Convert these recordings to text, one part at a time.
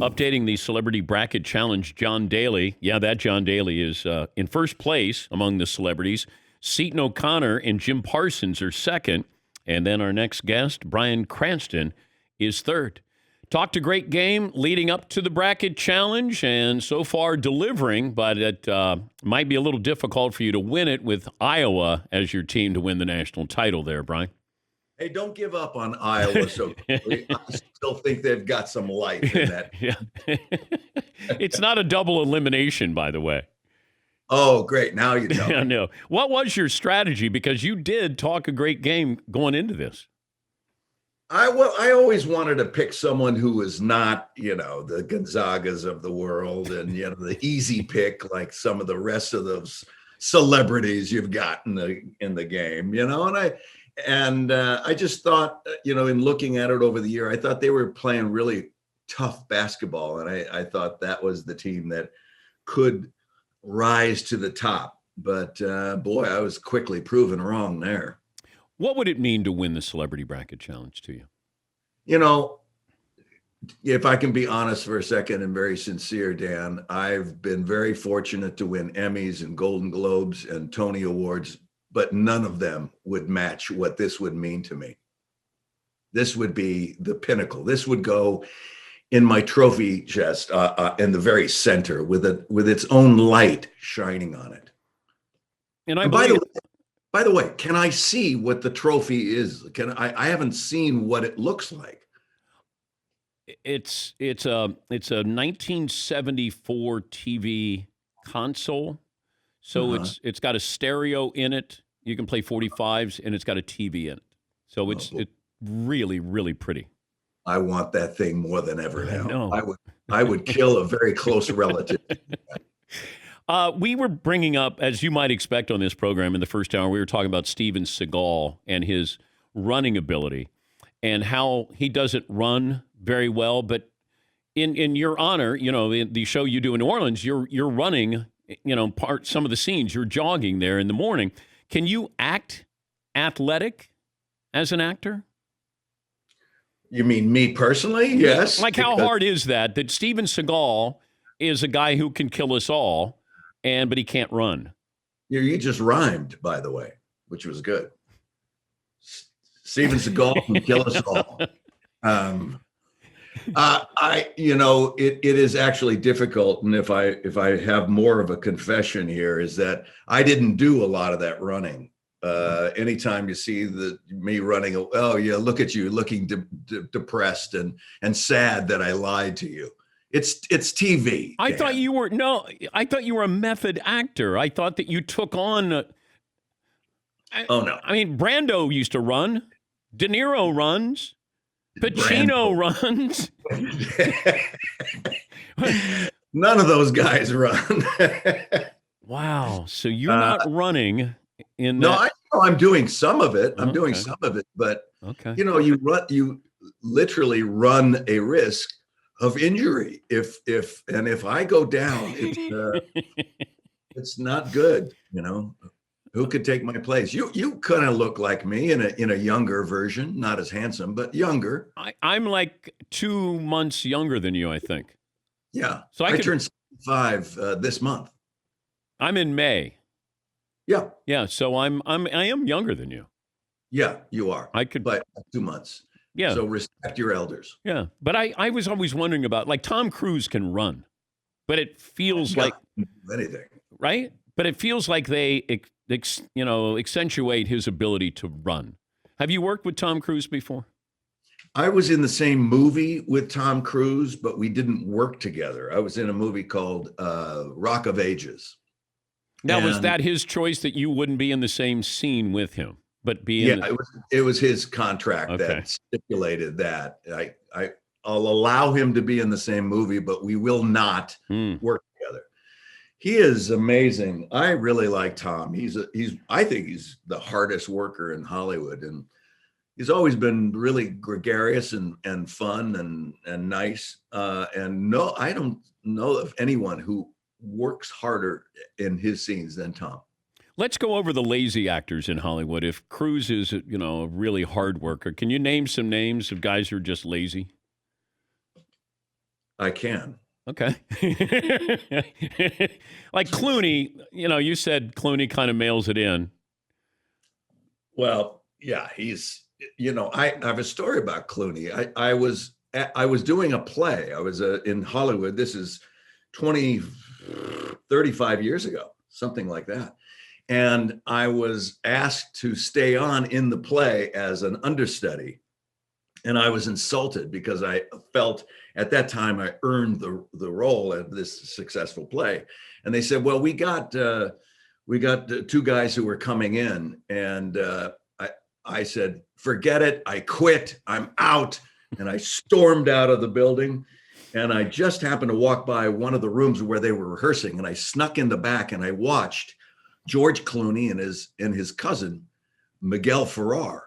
Updating the Celebrity Bracket Challenge, John Daly. Yeah, that John Daly is in first place among the celebrities. Seton O'Connor and Jim Parsons are second. And then our next guest, Bryan Cranston, is third. Talked a great game leading up to the Bracket Challenge, and so far delivering, but it might be a little difficult for you to win it with Iowa as your team to win the national title there, Bryan. Hey, don't give up on Iowa so quickly. I still think they've got some life in that. Yeah. It's not a double elimination, by the way. Oh, great. Now you tell me. I know. What was your strategy? Because you did talk a great game going into this. I always wanted to pick someone who was not, the Gonzagas of the world and, the easy pick like some of the rest of those celebrities you've got in the game, and I just thought, in looking at it over the year, I thought they were playing really tough basketball. And I thought that was the team that could rise to the top. But boy, I was quickly proven wrong there. What would it mean to win the Celebrity Bracket Challenge to you? If I can be honest for a second and very sincere, Dan, I've been very fortunate to win Emmys and Golden Globes and Tony Awards, but none of them would match what this would mean to me. This would be the pinnacle. This would go in my trophy chest in the very center with its own light shining on it. And by the way, can I see what the trophy is? I haven't seen what it looks like. It's a 1974 TV console. So it's got a stereo in it. You can play 45s, and it's got a TV in it. So it's really, really pretty. I want that thing more than ever now. I would kill a very close relative. We were bringing up, as you might expect on this program in the first hour, we were talking about Steven Seagal and his running ability and how he doesn't run very well. But in your honor, in the show you do in New Orleans, you're running, some of the scenes, you're jogging there in the morning. Can you act athletic as an actor? You mean me personally? Yes. Like how hard is that Steven Seagal is a guy who can kill us all, but he can't run? You just rhymed, by the way, which was good. Steven Seagal can kill us all. It is actually difficult. And if I have more of a confession here, is that I didn't do a lot of that running. Anytime you see me running, oh yeah, look at you looking depressed and sad that I lied to you. It's TV. I thought you were a method actor. I thought that you took on. Oh no! I mean, Brando used to run. De Niro runs. Pacino runs. None of those guys run. Wow. So you're not running in that. No, I'm doing some of it. I'm doing some of it, but you literally run a risk of injury. If I go down, it's not good. Who could take my place? You kind of look like me in a younger version, not as handsome, but younger. I'm like 2 months younger than you, I think. Yeah. So I turned 65 this month. I'm in May. Yeah. Yeah. So I am younger than you. Yeah, you are. But 2 months. Yeah. So respect your elders. Yeah. But I was always wondering about, like, Tom Cruise can run, but it feels like anything, right? But it feels like they accentuate his ability to run. Have you worked with Tom Cruise before? I was in the same movie with Tom Cruise, but we didn't work together. I was in a movie called Rock of Ages. Now, was that his choice that you wouldn't be in the same scene with him, but be in? Yeah, it was his contract that stipulated that I'll allow him to be in the same movie, but we will not work together. He is amazing. I really like Tom. I think he's the hardest worker in Hollywood, and he's always been really gregarious and fun and nice. And no, I don't know of anyone who works harder in his scenes than Tom. Let's go over the lazy actors in Hollywood. If Cruise is, a really hard worker, can you name some names of guys who are just lazy? I can. Okay. Like Clooney, you said Clooney kind of mails it in. Well, yeah, I have a story about Clooney. I was doing a play. I was in Hollywood. This is 20, 35 years ago, something like that. And I was asked to stay on in the play as an understudy. And I was insulted because I felt at that time I earned the role of this successful play. And they said, well, we got two guys who were coming in, and I said, forget it. I quit. I'm out. And I stormed out of the building. And I just happened to walk by one of the rooms where they were rehearsing. And I snuck in the back and I watched George Clooney and his cousin, Miguel Ferrer,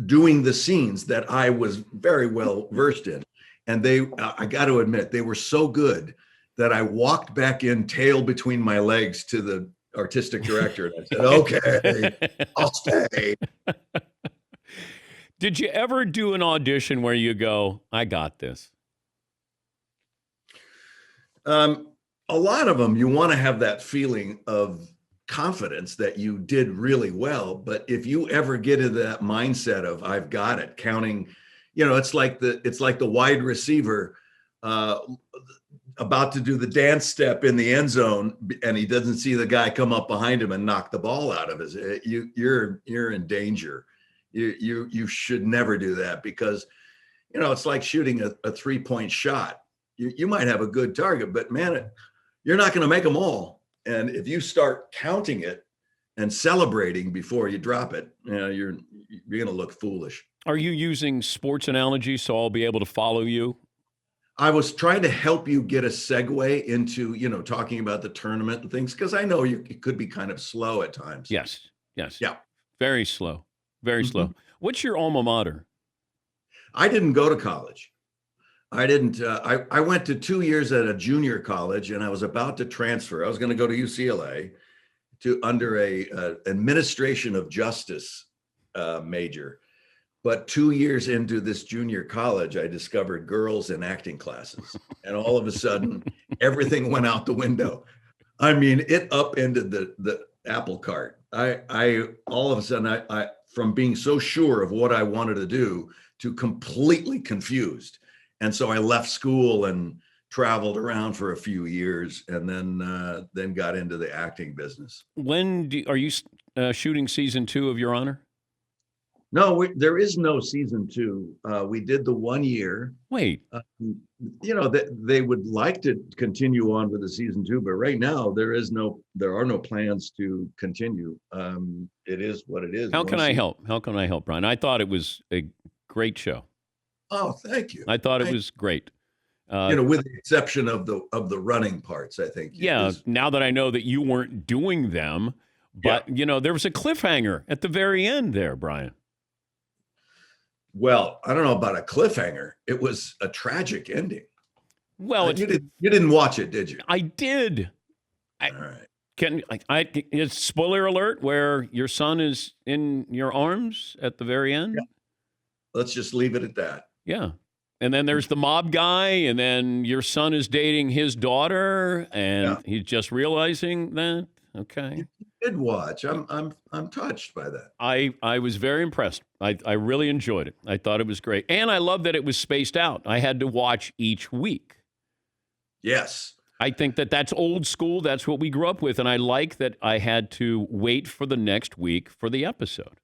doing the scenes that I was very well versed in. And I got to admit, they were so good that I walked back in, tail between my legs, to the artistic director. And I said, okay, I'll stay. Did you ever do an audition where you go, I got this? A lot of them, you want to have that feeling of confidence that you did really well. But if you ever get into that mindset of I've got it, counting, it's like the wide receiver about to do the dance step in the end zone, and he doesn't see the guy come up behind him and knock the ball out of his. You're in danger. You should never do that, because it's like shooting a 3-point shot. You might have a good target, but man, you're not going to make them all. And if you start counting it and celebrating before you drop it, you're going to look foolish. Are you using sports analogies so I'll be able to follow you? I was trying to help you get a segue into, talking about the tournament and things, because I know it could be kind of slow at times. Yes. Yeah. Very slow. Very slow. What's your alma mater? I didn't go to college. I didn't. I went to 2 years at a junior college, and I was about to transfer. I was going to go to UCLA under a administration of justice major. But 2 years into this junior college, I discovered girls in acting classes, and all of a sudden, everything went out the window. I mean, it upended the apple cart. I all of a sudden, I from being so sure of what I wanted to do to completely confused. And so I left school and traveled around for a few years, and then got into the acting business. Are you shooting season 2 of Your Honor? No, there is no season 2. We did the 1 year. Wait. They would like to continue on with the season 2, but right now there are no plans to continue. It is what it is. How can I help? How can I help, Bryan? I thought it was a great show. Oh, thank you. I thought it was great. With the exception of the running parts, I think. Yeah. Now that I know that you weren't doing them, but there was a cliffhanger at the very end there, Bryan. Well, I don't know about a cliffhanger. It was a tragic ending. Well, you didn't watch it, did you? I did. All right. It's spoiler alert where your son is in your arms at the very end. Yeah. Let's just leave it at that. Yeah. And then there's the mob guy, and then your son is dating his daughter, and he's just realizing that. Okay. You did watch. I'm touched by that. I was very impressed. I really enjoyed it. I thought it was great. And I love that it was spaced out. I had to watch each week. Yes. I think that's old school. That's what we grew up with. And I like that I had to wait for the next week for the episode.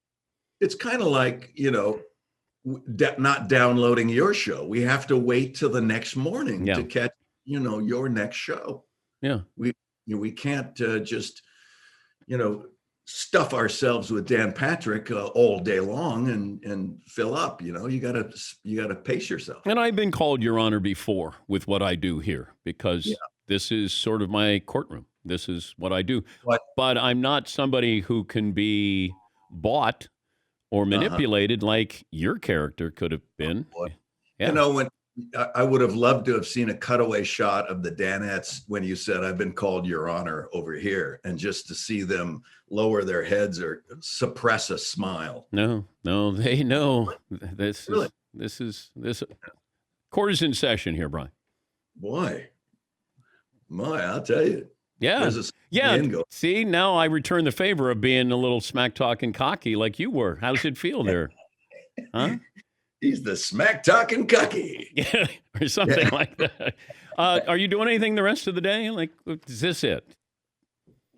It's kind of like, not downloading your show. We have to wait till the next morning to catch, your next show. Yeah. We can't just, stuff ourselves with Dan Patrick all day long and fill up. You gotta pace yourself. And I've been called Your Honor before with what I do here, because this is sort of my courtroom. This is what I do. But I'm not somebody who can be bought or manipulated like your character could have been. When I would have loved to have seen a cutaway shot of the Danettes when you said, I've been called Your Honor over here, and just to see them lower their heads or suppress a smile. No, they know. This court is in session here, Bryan. Boy, I'll tell you. Yeah. There's a Yeah. saying See, now I return the favor of being a little smack talking cocky like you were. How does it feel there? Huh? He's the smack talking cocky. Yeah, or something like that. Are you doing anything the rest of the day? Like, is this it?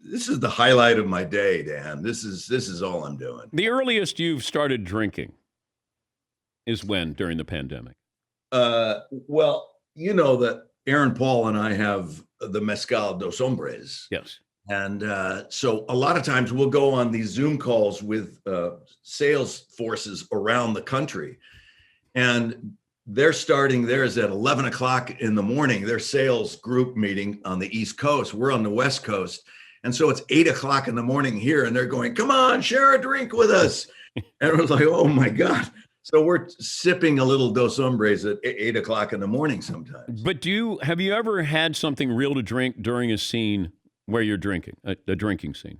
This is the highlight of my day, Dan. This is all I'm doing. The earliest you've started drinking is when? During the pandemic? Well, you know that Aaron Paul and I have the Mezcal dos Hombres. Yes. And so a lot of times we'll go on these Zoom calls with sales forces around the country. And they're starting theirs at 11 o'clock in the morning, their sales group meeting on the East Coast. We're on the West Coast. And so it's 8 o'clock in the morning here, and they're going, come on, share a drink with us. And it was like, oh my God. So we're sipping a little Dos Hombres at 8 o'clock in the morning sometimes. But have you ever had something real to drink during a scene where you're drinking, a drinking scene?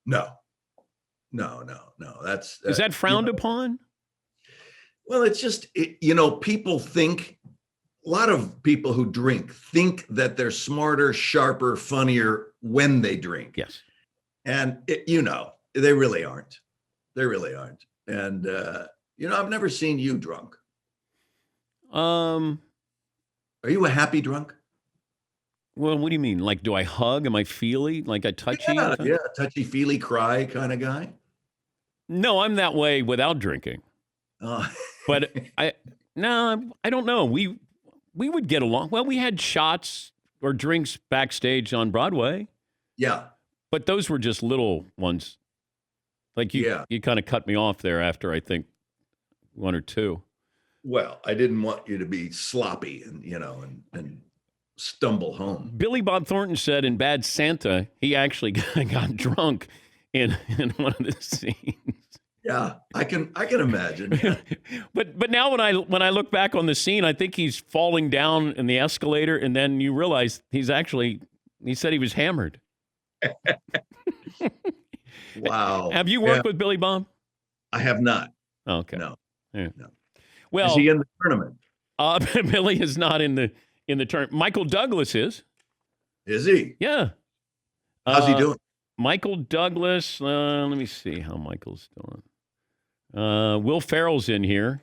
No. Is that frowned upon? Well, it's just, people think, a lot of people who drink think that they're smarter, sharper, funnier when they drink. Yes. And, they really aren't. They really aren't. And, I've never seen you drunk. Are you a happy drunk? Well, what do you mean? Like, do I hug? Am I feely? Like I touchy? Yeah, touchy-feely cry kind of guy? No, I'm that way without drinking. But I don't know. We would get along. Well, we had shots or drinks backstage on Broadway. Yeah. But those were just little ones. Like you kind of cut me off there after, I think, one or two. Well, I didn't want you to be sloppy and stumble home. Billy Bob Thornton said in Bad Santa, he actually got drunk in one of the scenes. Yeah, I can imagine. Yeah. But now when I look back on the scene, I think he's falling down in the escalator, and then you realize he said he was hammered. Wow. Have you worked with Billy Bob? I have not. Okay. No. Yeah. No. Well, is he in the tournament? Billy is not in the tournament. Michael Douglas is. Is he? Yeah. How's he doing? Michael Douglas. Let me see how Michael's doing. Will Ferrell's in here.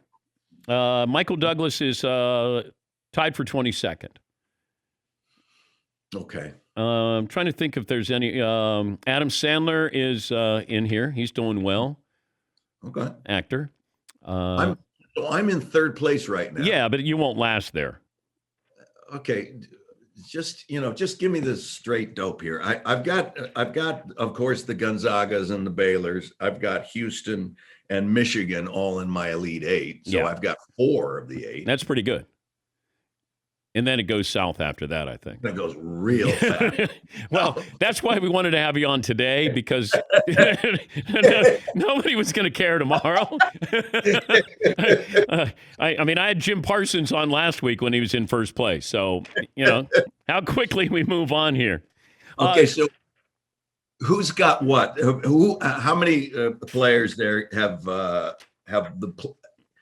Michael Douglas is tied for 22nd. Okay. I'm trying to think if there's any. Adam Sandler is in here. He's doing well. Okay. Actor. I'm in third place right now. Yeah, but you won't last there. Okay. Just give me the straight dope here. I've got, of course, the Gonzagas and the Baylors. I've got Houston and Michigan all in my Elite Eight. So I've got 4 of the 8. That's pretty good. And then it goes south after that, I think. That goes real fast. Well, that's why we wanted to have you on today, because nobody was going to care tomorrow. I mean, I had Jim Parsons on last week when he was in first place. So, how quickly we move on here. Okay, so who's got what? How many players there have the?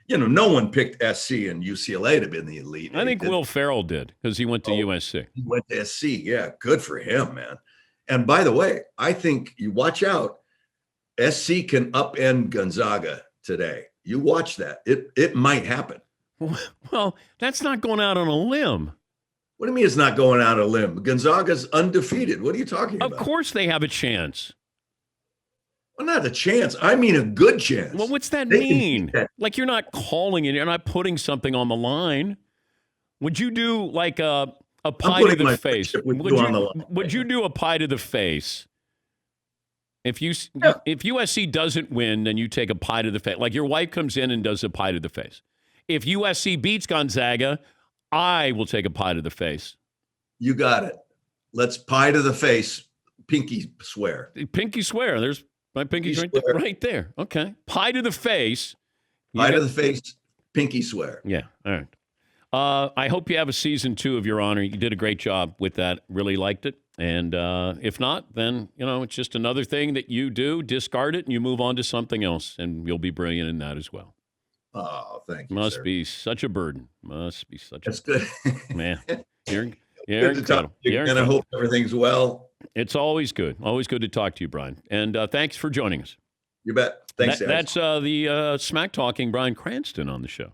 No one picked SC and UCLA to be in the Elite. I think Will Ferrell did, because he went to USC. He went to SC. Yeah, good for him, man. And by the way, I think you watch out. SC can upend Gonzaga today. You watch that. It might happen. Well, that's not going out on a limb. What do you mean it's not going out on a limb? Gonzaga's undefeated. What are you talking about? Of course they have a chance. Well, not a chance. I mean a good chance. Well, what's that mean? Like, you're not calling it. You're not putting something on the line. Would you do like a pie to the face? Would you do a pie to the face? If USC doesn't win, then you take a pie to the face. Like, your wife comes in and does a pie to the face. If USC beats Gonzaga, I will take a pie to the face. You got it. Let's pie to the face. Pinky swear. Pinky swear. There's my pinky right there. Okay. Pie to the face. Pie to the face. Pinky swear. Yeah. All right. I hope you have a season 2 of Your Honor. You did a great job with that. Really liked it. And if not, then, it's just another thing that you do. Discard it and you move on to something else. And you'll be brilliant in that as well. Oh, thank you. Must sir. be such a burden. Must be such That's a good. man. You're Good to talk incredible. to you, You're and I incredible. hope everything's well. It's always good. Always good to talk to you, Bryan. And thanks for joining us. You bet. Thanks, guys. That's the smack talking Bryan Cranston on the show.